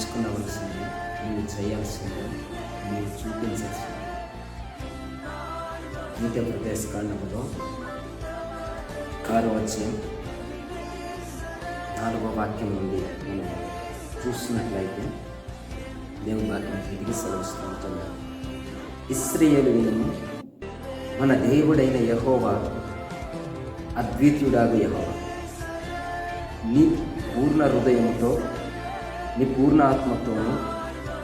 నేర్చుకునవలసింది, నీవు చేయాల్సింది, నీవు చూపించాల్సింది. ద్వితీయోపదేశ కాండములో 6వ అధ్యాయం 4వ వాక్యం నుండి మనం చూస్తున్నట్లయితే దేవుని వాక్యం తిరిగి సెలవిస్తూ ఉంటున్నాడు. ఇశ్రాయేలు వినుము, మన దేవుడైన యెహోవా అద్వితీయుడాగు యెహోవా. నీ పూర్ణ హృదయంతో, నీ పూర్ణ ఆత్మతోను,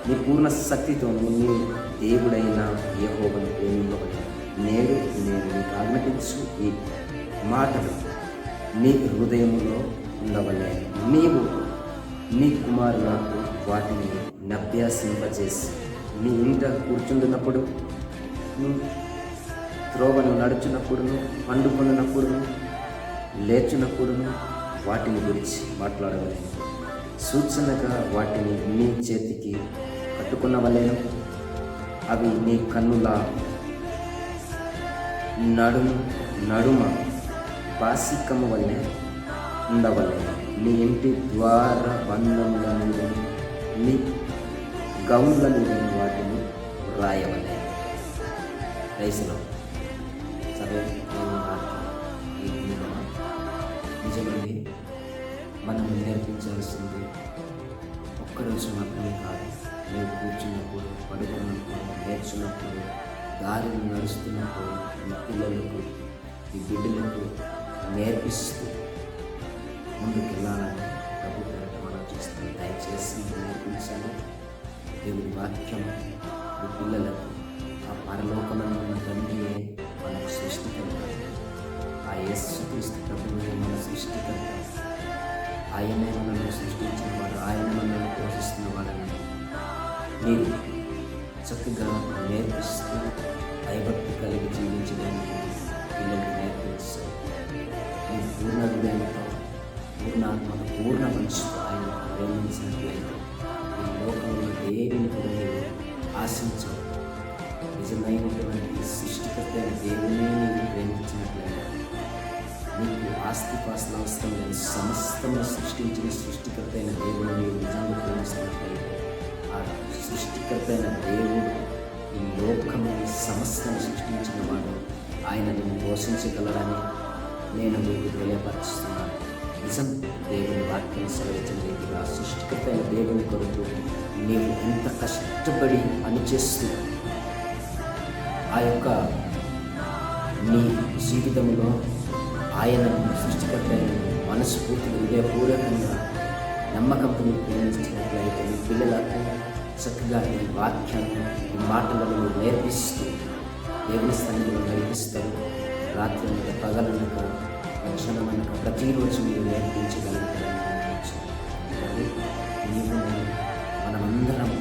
నీ పూర్ణ శక్తితోను నీ దేవుడైన యెహోవాను ప్రేమింపబడి నేడు నేను నీకు ఆజ్ఞాపించు ఈ మాటలు నీ హృదయములో ఉండవలే. నీవు నీ కుమారులకు వాటిని అభ్యాసింపజేసి నీ ఇంట కూర్చుంటున్నప్పుడు, త్రోవను నడుచున్నప్పుడును, పండుకొన్నప్పుడును, లేచున్నప్పుడును వాటిని గురించి మాట్లాడవలేను. సూచనగా వాటిని నీ చేతికి కట్టుకున్నవలేను. అవి నీ కన్నుల నడుమ బాసికము వలె ఉండవలేను. నీ ఇంటి ద్వార బంధముల మీద, నీ గౌన్ల మీద వాటిని రాయవలేను. రైసులో సరే, నిజమండి. మనం నేర్పించాల్సింది ఒక్కరోజు మాత్రమే కాదు. మేము కూర్చున్నప్పుడు, పడుకున్నప్పుడు, నేర్చున్నప్పుడు, దారిని నడుస్తున్నప్పుడు ఈ పిల్లలకు, ఈ బిడ్డలకు నేర్పిస్తూ ముందుకెళ్ళాలని ప్రభు పేరిట మనం చేస్తాం. దయచేసి నేర్పించాలి. దేవుని వాక్యం ఈ పిల్లలకు ఆ పరలోకమందు ఉన్న తండ్రియే మనకు సృష్టికర్త, ఆ యేసుక్రీస్తు ప్రభువే మన సృష్టికర్త. ఆయనే మనల్ని సృష్టించిన వాడు, ఆయన మనల్ని పోషిస్తున్న వాడని మీరు చక్కగా నేర్పిస్తూ భయభక్తి కలిగి జీవించడానికి పిల్లలకి నేర్పిస్తారు. మీ పూర్ణ హృదయంతో, పూర్ణ ఆత్మతో, పూర్ణ మనసుతో ఆయన ప్రేమించినట్లయితే ఈ లోకంలో దేనిని కూడా మీరు ఆశించవు. నిజమైనటువంటి సృష్టికర్త దేవునే నీవు ప్రేమించినట్లయితే నీకు ఆస్తిపాస్తులు అవసరం లేదు. సమస్తము సృష్టించిన సృష్టికర్త అయిన దేవుని నీవు నిజంగా ప్రేమిస్తున్నట్లయితే ఆ సృష్టికర్త అయిన దేవుడు ఈ లోకము సమస్తను సృష్టించిన వాడు, ఆయన నిన్ను పోషించగలరని నేను మీకు తెలియపరుస్తున్నాను. నిజం. దేవుని వాక్యం సెలవించిన రీతిగా సృష్టికర్త అయిన దేవుని కొరకు నీవు ఎంత కష్టపడి పనిచేస్తూ ఆ యొక్క నీ జీవితంలో ఆయన సృష్టికర్త మనస్ఫూర్తిగా, హృదయపూర్వకంగా, నమ్మకంతో ప్రేమించినట్లయితే మీ పిల్లలకు చక్కగా ఈ వాక్యాన్ని, ఈ మాటలను నేర్పిస్తూ దేవుని సన్నిధిలో నడిపిస్తారు. రాత్రి అనక, పగలనక, మధ్యాహ్నం అనక ప్రతిరోజు మీరు నేర్పించగలుగుతారని నీవు మనమందరం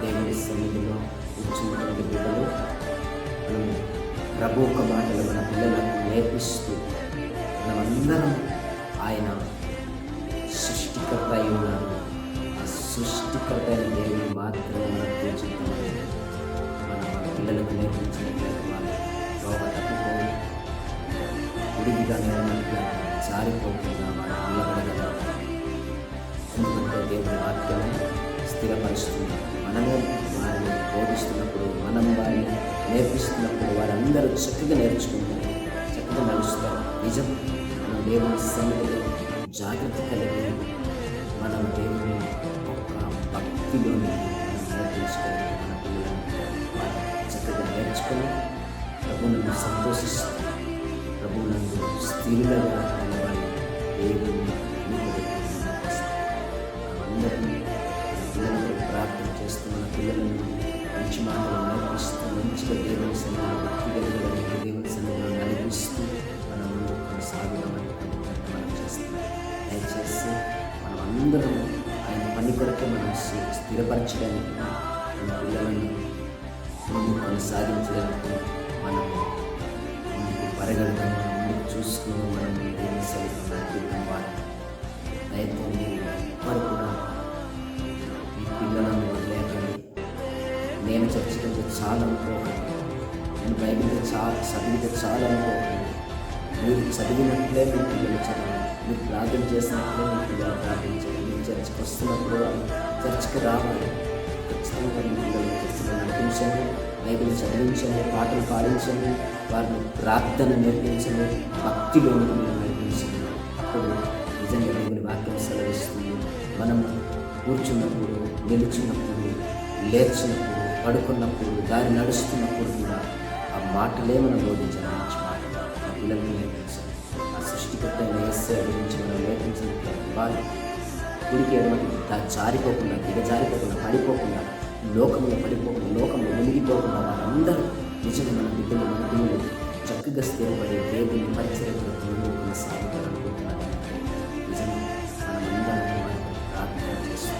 దేవుని సన్నిధిలో కూర్చున్నటువంటి బిడ్డలు మనం ప్రభు ఒక మాటలు మన పిల్లలకు నేర్పిస్తూ మనమందరం ఆయన సృష్టికర్త అయి ఉన్నాడు. ఆ సృష్టికర్త అయిన దేవుని మాత్రమే మనం పూజిద్దామని మనం మన పిల్లలకు నేర్పించినట్లయితే వాళ్ళు త్రోవ తప్పిపోయి ఉడిగిగా నేర్పినట్లుగా జారిపోకుండా వాళ్ళు నిలబడగలరు. ఎందుకంటే దేవుని వాక్యమే స్థిరపరుస్తుంది. మనమే వారిని బోధిస్తున్నప్పుడు, మనం వారిని నేర్పిస్తున్నప్పుడు వారందరూ చక్కగా నేర్చుకుంటారు, చక్కగా నడుస్తారు. నిజం. మనం దేవుని సన్నిధిలో జాగ్రత్త కలిగి మనం దేవుని ఒక భక్తిలోని మనం నేర్పించుకోవాలి. మన పిల్లలను వారు చక్కగా నేర్చుకొని ప్రభువులను సంతోషిస్తూ, ప్రభువునందు స్థిరులుగా నిలబడి దేవుని అందరినీ పిల్లలకు ప్రార్థన చేస్తూ, మన పిల్లలను మంచి మాటలు నేర్పిస్తూ, మంచిగా దేవుని సన్నిధిలో భక్తి కలిగడానికి దేవుని సన్నిధిలో నడిపిస్తూ మనం ముందుకు కొనసాగుదామని మనం చేస్తాం. దయచేసి మనం అందరం ఆయన పని కొరకే మనం స్థిరపరచడానికి, మన పిల్లలను ముందుకు కొనసాగించడానికి మనం ముందుకు పరిగెడతాం, మనం ముందుకు చూసుకుని మనం దేవుని సన్నిధిలో నడిపిద్దాం. వారు దయతో మీరు ఎవ్వరు కూడా మీ పిల్లలను వదిలేకండి. నేను చర్చకంటే చాలా అనుకోకండి, నేను బైబిల్తో చదివితే చాలా అనుకోకండి. మీరు చదివినట్లే మీ పిల్లలు చదవండి, మీరు ప్రార్థన చేసినట్లే మీ పిల్లలు ప్రార్థించండి, మీరు చర్చికి వస్తున్నప్పుడు వారు చర్చికి రావాలి. ఖచ్చితంగా మీ పిల్లలు చర్చిలో నడిపించండి, బైబిల్ చదివించండి, పాటలు పాడించండి, వారిని ప్రార్థన నేర్పించండి, భక్తిలోనికి మీరు నడిపించండి. అప్పుడు నిజంగా దేవుని వాక్యం సెలవిస్తుంది. మనం కూర్చున్నప్పుడు, నిలుచున్నప్పుడు, లేచినప్పుడు, పడుకున్నప్పుడు, దారి నడుస్తున్నప్పుడు కూడా ఆ మాటలే మనం బోధించాలి. మంచి మాటలు ఆ పిల్లలకు నేర్పించాలి. ఆ సృష్టికర్త అయిన యేసయ్య గురించి మనం నేర్పించినట్లయితే వారు కుడికి ఎడమకి జారిపోకుండా, దిగజారిపోకుండా, పడిపోకుండా, లోకంలో పడిపోకుండా, లోకంలో మునిగిపోకుండా వారందరూ నిజంగా మన పిల్లలు చక్కగా స్థిరపడి దేవుని పరిచయంలో ముందుకు సాగుతారనుకుంటున్నాను. నిజంగా మనమందరం వారికి ప్రార్థన చేస్తూ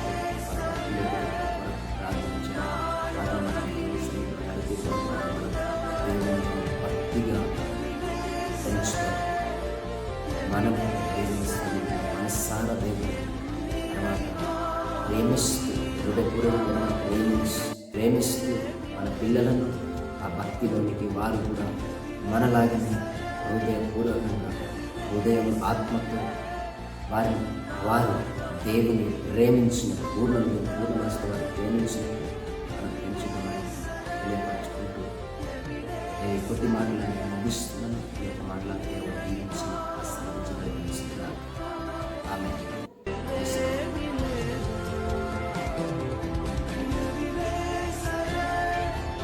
ప్రార్థించాలి. వారిని మనం దేవుని భక్తిగా పెంచుతాం. మనం దేవుని సన్నిధిలో మనస్సార దేవుని తర్వాత ప్రేమిస్తూ, హృదయపూర్వకంగా ప్రేమిస్తూ మన పిల్లలను ఆ భక్తిలోనికి వారు కూడా మనలాగనే హృదయపూర్వకంగా, హృదయం ఆత్మతో వారు దేవుని ప్రేమించిన పూర్ణమస్తు వారు ప్రేమించినట్టు మనం పెంచుతామని తెలియపరచుకుంటూ నేను కొద్ది మాటలను ముగిస్తున్నాను. ఈ యొక్క మాటలను